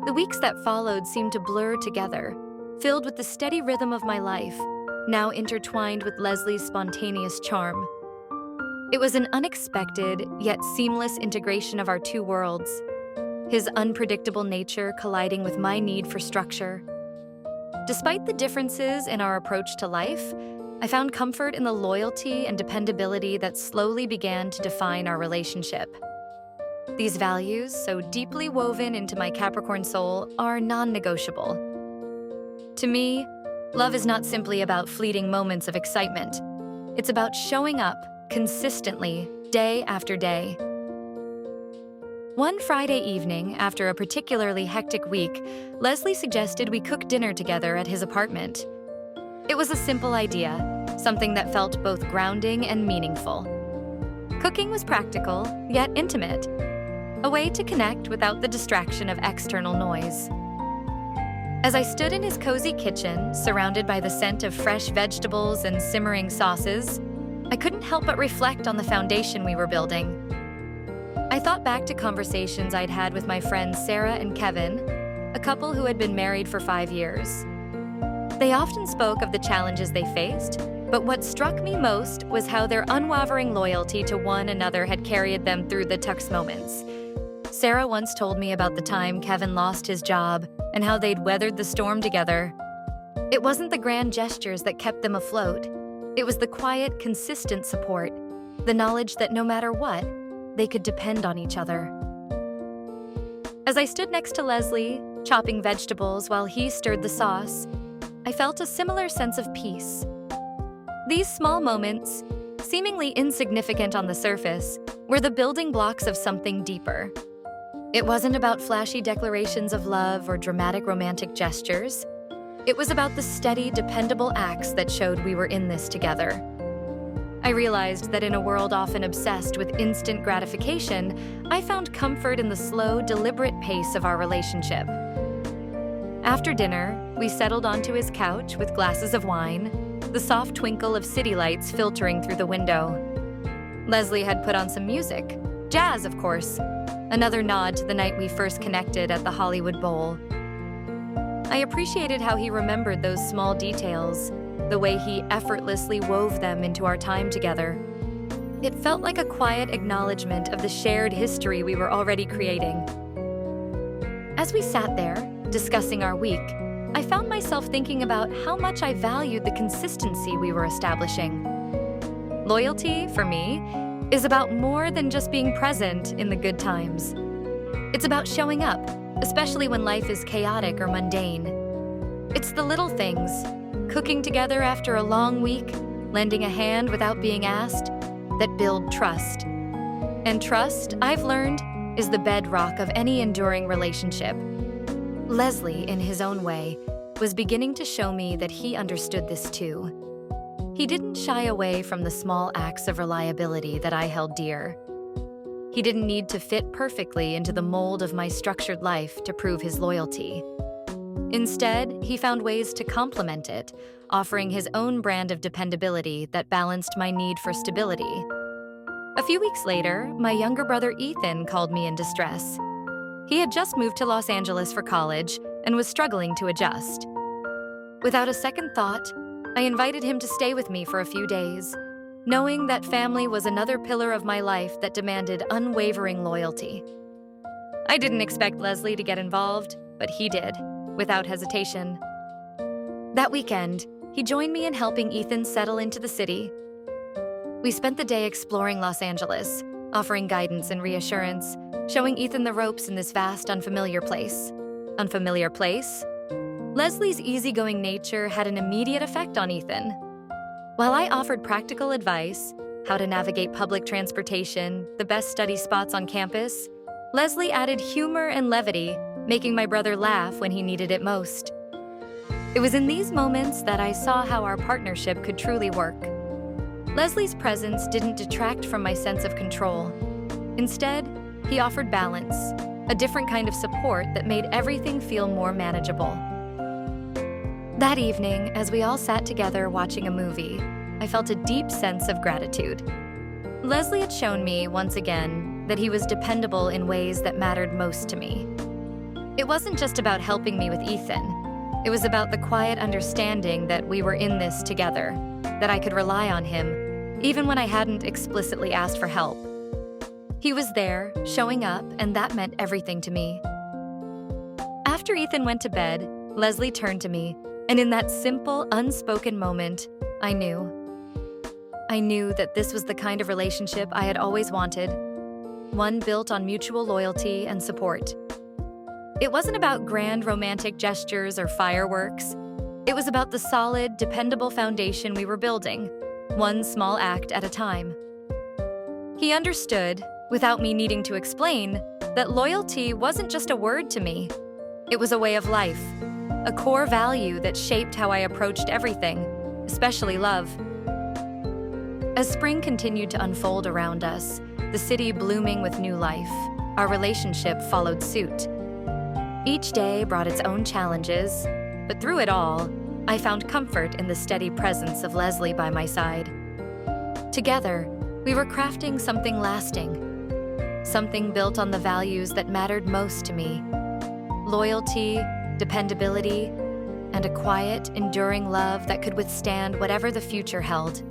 The weeks that followed seemed to blur together, filled with the steady rhythm of my life, now intertwined with Leslie's spontaneous charm. It was an unexpected, yet seamless integration of our two worlds, his unpredictable nature colliding with my need for structure. Despite the differences in our approach to life, I found comfort in the loyalty and dependability that slowly began to define our relationship. These values, so deeply woven into my Capricorn soul, are non-negotiable. To me, love is not simply about fleeting moments of excitement. It's about showing up consistently, day after day. One Friday evening, after a particularly hectic week, Leslie suggested we cook dinner together at his apartment. It was a simple idea, something that felt both grounding and meaningful. Cooking was practical, yet intimate, a way to connect without the distraction of external noise. As I stood in his cozy kitchen, surrounded by the scent of fresh vegetables and simmering sauces, I couldn't help but reflect on the foundation we were building. I thought back to conversations I'd had with my friends Sarah and Kevin, a couple who had been married for 5 years. They often spoke of the challenges they faced, but what struck me most was how their unwavering loyalty to one another had carried them through the toughest moments. Sarah once told me about the time Kevin lost his job and how they'd weathered the storm together. It wasn't the grand gestures that kept them afloat. It was the quiet, consistent support, the knowledge that no matter what, they could depend on each other. As I stood next to Leslie, chopping vegetables while he stirred the sauce, I felt a similar sense of peace. These small moments, seemingly insignificant on the surface, were the building blocks of something deeper. It wasn't about flashy declarations of love or dramatic romantic gestures. It was about the steady, dependable acts that showed we were in this together. I realized that in a world often obsessed with instant gratification, I found comfort in the slow, deliberate pace of our relationship. After dinner, we settled onto his couch with glasses of wine, the soft twinkle of city lights filtering through the window. Leslie had put on some music, jazz, of course, another nod to the night we first connected at the Hollywood Bowl. I appreciated how he remembered those small details, the way he effortlessly wove them into our time together. It felt like a quiet acknowledgement of the shared history we were already creating. As we sat there, discussing our week, I found myself thinking about how much I valued the consistency we were establishing. Loyalty, for me, is about more than just being present in the good times. It's about showing up, especially when life is chaotic or mundane. It's the little things, cooking together after a long week, lending a hand without being asked, that build trust. And trust, I've learned, is the bedrock of any enduring relationship. Leslie, in his own way, was beginning to show me that he understood this too. He didn't shy away from the small acts of reliability that I held dear. He didn't need to fit perfectly into the mold of my structured life to prove his loyalty. Instead, he found ways to complement it, offering his own brand of dependability that balanced my need for stability. A few weeks later, my younger brother Ethan called me in distress. He had just moved to Los Angeles for college and was struggling to adjust. Without a second thought, I invited him to stay with me for a few days, knowing that family was another pillar of my life that demanded unwavering loyalty. I didn't expect Leslie to get involved, but he did, without hesitation. That weekend, he joined me in helping Ethan settle into the city. We spent the day exploring Los Angeles, offering guidance and reassurance, showing Ethan the ropes in this vast, unfamiliar place. Unfamiliar place? Leslie's easygoing nature had an immediate effect on Ethan. While I offered practical advice, how to navigate public transportation, the best study spots on campus, Leslie added humor and levity, making my brother laugh when he needed it most. It was in these moments that I saw how our partnership could truly work. Leslie's presence didn't detract from my sense of control. Instead, he offered balance, a different kind of support that made everything feel more manageable. That evening, as we all sat together watching a movie, I felt a deep sense of gratitude. Leslie had shown me, once again, that he was dependable in ways that mattered most to me. It wasn't just about helping me with Ethan. It was about the quiet understanding that we were in this together, that I could rely on him, even when I hadn't explicitly asked for help. He was there, showing up, and that meant everything to me. After Ethan went to bed, Leslie turned to me, and in that simple, unspoken moment, I knew. I knew that this was the kind of relationship I had always wanted, one built on mutual loyalty and support. It wasn't about grand romantic gestures or fireworks. It was about the solid, dependable foundation we were building, one small act at a time. He understood, without me needing to explain, that loyalty wasn't just a word to me. It was a way of life, a core value that shaped how I approached everything, especially love. As spring continued to unfold around us, the city blooming with new life, our relationship followed suit. Each day brought its own challenges, but through it all, I found comfort in the steady presence of Leslie by my side. Together, we were crafting something lasting, something built on the values that mattered most to me: loyalty, dependability, and a quiet, enduring love that could withstand whatever the future held.